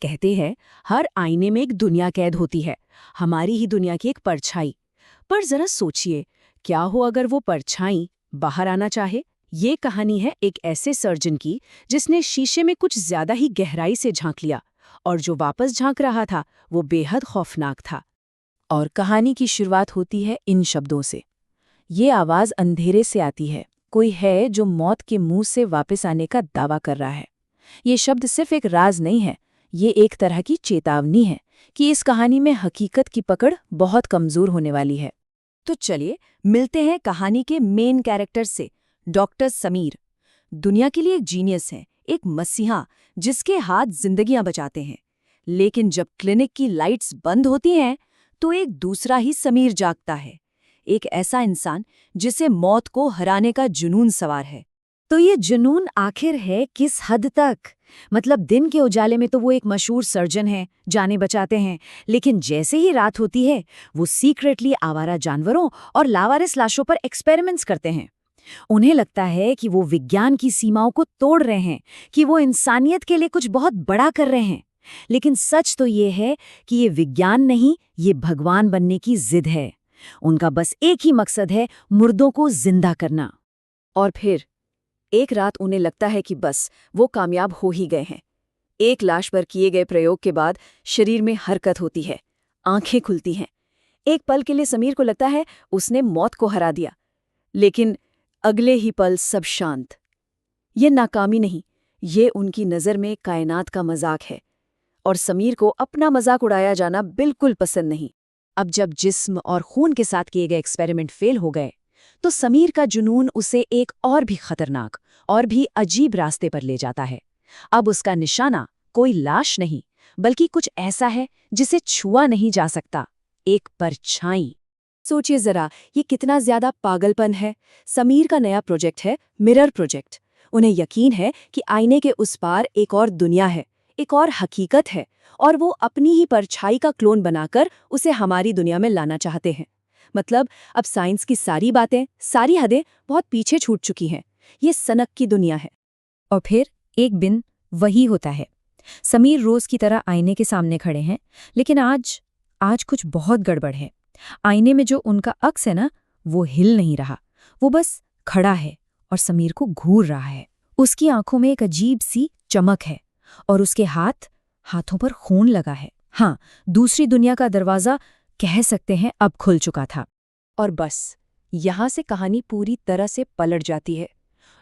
कहते हैं हर आईने में एक दुनिया कैद होती है, हमारी ही दुनिया की एक परछाई। पर जरा सोचिए, क्या हो अगर वो परछाई बाहर आना चाहे। ये कहानी है एक ऐसे सर्जन की जिसने शीशे में कुछ ज्यादा ही गहराई से झांक लिया, और जो वापस झांक रहा था वो बेहद खौफनाक था। और कहानी की शुरुआत होती है इन शब्दों से। ये आवाज अंधेरे से आती है, कोई है जो मौत के मुंह से वापस आने का दावा कर रहा है। ये शब्द सिर्फ एक राज नहीं है, ये एक तरह की चेतावनी है कि इस कहानी में हकीकत की पकड़ बहुत कमजोर होने वाली है। तो चलिए मिलते हैं कहानी के मेन कैरेक्टर से, डॉक्टर समीर। दुनिया के लिए एक जीनियस है, एक मसीहा जिसके हाथ जिंदगियां बचाते हैं। लेकिन जब क्लिनिक की लाइट्स बंद होती हैं तो एक दूसरा ही समीर जागता है, एक ऐसा इंसान जिसे मौत को हराने का जुनून सवार है। तो ये जुनून आखिर है किस हद तक? मतलब दिन के उजाले में तो वो एक मशहूर सर्जन है, जाने बचाते हैं, लेकिन जैसे ही रात होती है वो सीक्रेटली आवारा जानवरों और लावारिस लाशों पर एक्सपेरिमेंट्स करते हैं। उन्हें लगता है कि वो विज्ञान की सीमाओं को तोड़ रहे हैं, कि वो इंसानियत के लिए कुछ बहुत बड़ा कर रहे हैं। लेकिन सच तो ये है कि ये विज्ञान नहीं, ये भगवान बनने की जिद है। उनका बस एक ही मकसद है, मुर्दों को जिंदा करना। और फिर एक रात उन्हें लगता है कि बस वो कामयाब हो ही गए हैं। एक लाश पर किए गए प्रयोग के बाद शरीर में हरकत होती है, आंखें खुलती हैं। एक पल के लिए समीर को लगता है उसने मौत को हरा दिया, लेकिन अगले ही पल सब शांत। ये नाकामी नहीं, ये उनकी नज़र में कायनात का मजाक है, और समीर को अपना मजाक उड़ाया जाना बिल्कुल पसंद नहीं। अब जब जिस्म और खून के साथ किए गए एक्सपेरिमेंट फेल हो गए तो समीर का जुनून उसे एक और भी खतरनाक और भी अजीब रास्ते पर ले जाता है। अब उसका निशाना कोई लाश नहीं, बल्कि कुछ ऐसा है जिसे छुआ नहीं जा सकता, एक परछाई। सोचिए जरा, ये कितना ज्यादा पागलपन है। समीर का नया प्रोजेक्ट है मिरर प्रोजेक्ट। उन्हें यकीन है कि आईने के उस पार एक और दुनिया है, एक और हकीकत है, और वो अपनी ही परछाई का क्लोन बनाकर उसे हमारी दुनिया में लाना चाहते हैं। मतलब अब साइंस की सारी बातें, सारी हदें बहुत पीछे छूट चुकी हैं। ये सनक की दुनिया है। और फिर एक दिन वही होता है। समीर रोज की तरह आईने के सामने खड़े हैं, लेकिन आज कुछ बहुत गड़बड़ है। आईने में जो उनका अक्स है ना, वो हिल नहीं रहा, वो बस खड़ा है और समीर को घूर रहा है। उसकी आंखों में एक अजीब सी चमक है, और उसके हाथों पर खून लगा है। हाँ, दूसरी दुनिया का दरवाजा कह सकते हैं अब खुल चुका था। और बस यहां से कहानी पूरी तरह से पलट जाती है।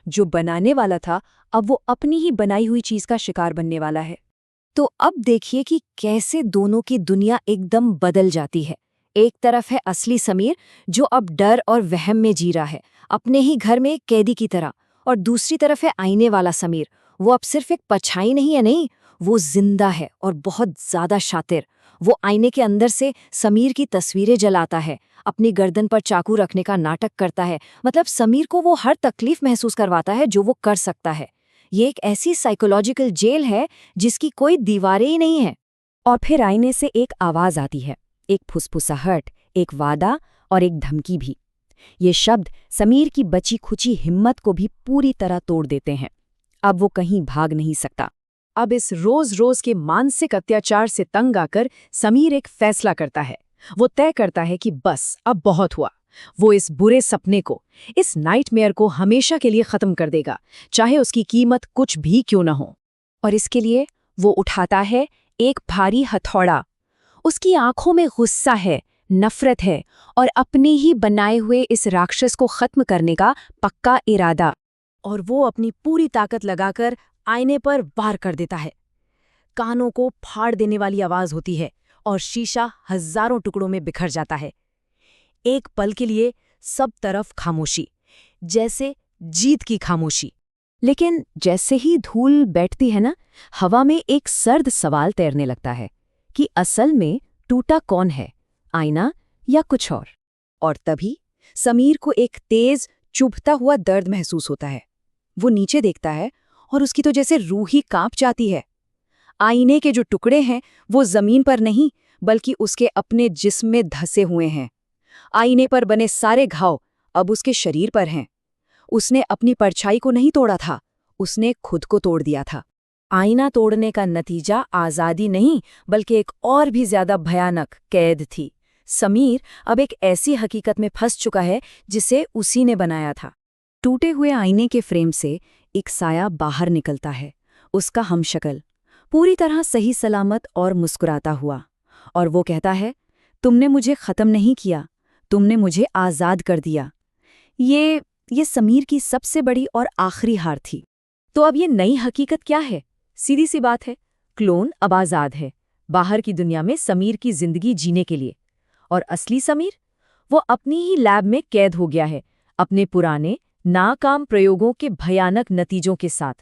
जो बनाने वाला था अब वो अपनी ही बनाई हुई चीज का शिकार बनने वाला है। तो अब देखिए कि कैसे दोनों की दुनिया एकदम बदल जाती है। एक तरफ है असली समीर जो अब डर और वहम में जी रहा है, अपने ही घर में एक कैदी की तरह, और दूसरी तरफ है आईने वाला समीर। वो अब सिर्फ एक परछाई नहीं है, नहीं, वो जिंदा है और बहुत ज्यादा शातिर। वो आईने के अंदर से समीर की तस्वीरें जलाता है, अपनी गर्दन पर चाकू रखने का नाटक करता है। मतलब समीर को वो हर तकलीफ महसूस करवाता है जो वो कर सकता है। ये एक ऐसी साइकोलॉजिकल जेल है जिसकी कोई दीवारें ही नहीं है। और फिर आईने से एक आवाज आती है, एक फुसफुसाहट, एक वादा और एक धमकी भी। ये शब्द समीर की बची खुची हिम्मत को भी पूरी तरह तोड़ देते हैं। अब वो कहीं भाग नहीं सकता। अब इस रोज रोज के मानसिक अत्याचार से तंग आकर समीर एक फैसला करता है। वो तय करता है कि बस अब बहुत हुआ। वो इस बुरे सपने को, इस नाइटमेयर को हमेशा के लिए खत्म कर देगा, चाहे उसकी कीमत कुछ भी क्यों न हो। और इसके लिए वो उठाता है एक भारी हथौड़ा। उसकी आंखों में गुस्सा है, नफरत है, और अपने ही बनाए हुए इस राक्षस को खत्म करने का पक्का इरादा। और वो अपनी पूरी ताकत लगाकर आईने पर वार कर देता है। कानों को फाड़ देने वाली आवाज होती है और शीशा हजारों टुकड़ों में बिखर जाता है। एक पल के लिए सब तरफ खामोशी, जैसे जीत की खामोशी। लेकिन जैसे ही धूल बैठती है ना, हवा में एक सर्द सवाल तैरने लगता है कि असल में टूटा कौन है, आईना या कुछ और। और तभी समीर को एक तेज चुभता हुआ दर्द महसूस होता है। वो नीचे देखता है और उसकी तो जैसे रूह ही कांप जाती है। आईने के जो टुकड़े हैं वो जमीन पर नहीं, बल्कि उसके अपने जिस्म में धसे हुए हैं। आईने पर बने सारे घाव अब उसके शरीर पर हैं। उसने अपनी परछाई को नहीं तोड़ा था, उसने खुद को तोड़ दिया था। आईना तोड़ने का नतीजा आज़ादी नहीं बल्कि एक और भी ज्यादा भयानक कैद थी। समीर अब एक ऐसी हकीकत में फंस चुका है जिसे उसी ने बनाया था। टूटे हुए आईने के फ्रेम से एक साया बाहर निकलता है, उसका हमशक्ल, पूरी तरह सही सलामत और मुस्कुराता हुआ। और वो कहता है, तुमने मुझे ख़त्म नहीं किया, तुमने मुझे आज़ाद कर दिया। ये समीर की सबसे बड़ी और आखिरी हार थी। तो अब ये नई हकीकत क्या है? सीधी सी बात है, क्लोन अब आज़ाद है, बाहर की दुनिया में समीर की जिंदगी जीने के लिए। और असली समीर, वो अपनी ही लैब में कैद हो गया है, अपने पुराने नाकाम प्रयोगों के भयानक नतीजों के साथ।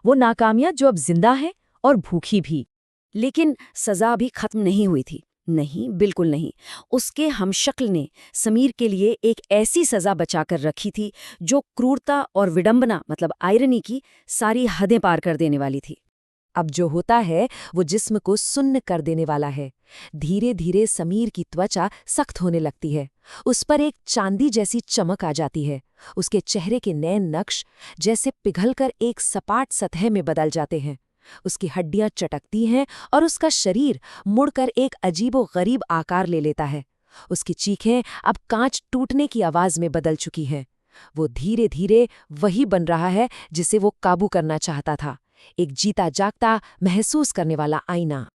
वो नाकामियां जो अब जिंदा है और भूखी भी। लेकिन सजा अभी खत्म नहीं हुई थी। नहीं, बिल्कुल नहीं। उसके हमशक्ल ने समीर के लिए एक ऐसी सजा बचाकर रखी थी जो क्रूरता और विडंबना मतलब आयरनी की सारी हदें पार कर देने वाली थी। अब जो होता है वो जिस्म को सुन्न कर देने वाला है। धीरे धीरे समीर की त्वचा सख्त होने लगती है, उस पर एक चांदी जैसी चमक आ जाती है। उसके चेहरे के नैन नक्श जैसे पिघलकर एक सपाट सतह में बदल जाते हैं। उसकी हड्डियां चटकती हैं और उसका शरीर मुड़कर एक अजीबो-गरीब आकार ले लेता है। उसकी चीखें अब कांच टूटने की आवाज में बदल चुकी हैं। वो धीरे धीरे वही बन रहा है जिसे वो काबू करना चाहता था, एक जीता जागता महसूस करने वाला आईना।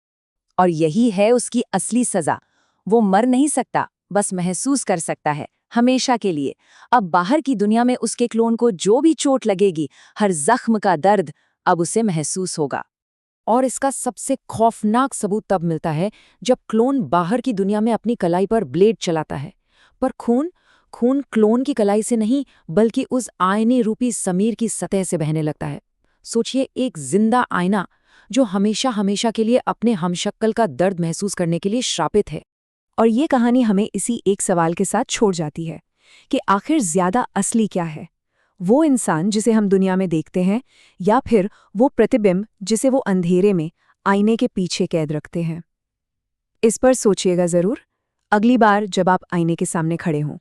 और यही है उसकी असली सजा। वो मर नहीं सकता, बस महसूस कर सकता है, हमेशा के लिए। अब बाहर की दुनिया में उसके क्लोन को जो भी चोट लगेगी, हर जख्म का दर्द अब उसे महसूस होगा। और इसका सबसे खौफनाक सबूत तब मिलता है जब क्लोन बाहर की दुनिया में अपनी कलाई पर ब्लेड चलाता है। पर खून क्लोन की कलाई से नहीं बल्कि उस आईने रूपी समीर की सतह से बहने लगता है। सोचिए, एक जिंदा आईना जो हमेशा हमेशा के लिए अपने हमशक्ल का दर्द महसूस करने के लिए श्रापित है। और ये कहानी हमें इसी एक सवाल के साथ छोड़ जाती है कि आखिर ज्यादा असली क्या है, वो इंसान जिसे हम दुनिया में देखते हैं या फिर वो प्रतिबिंब जिसे वो अंधेरे में आईने के पीछे कैद रखते हैं। इस पर सोचिएगा जरूर अगली बार जब आप आईने के सामने खड़े हों।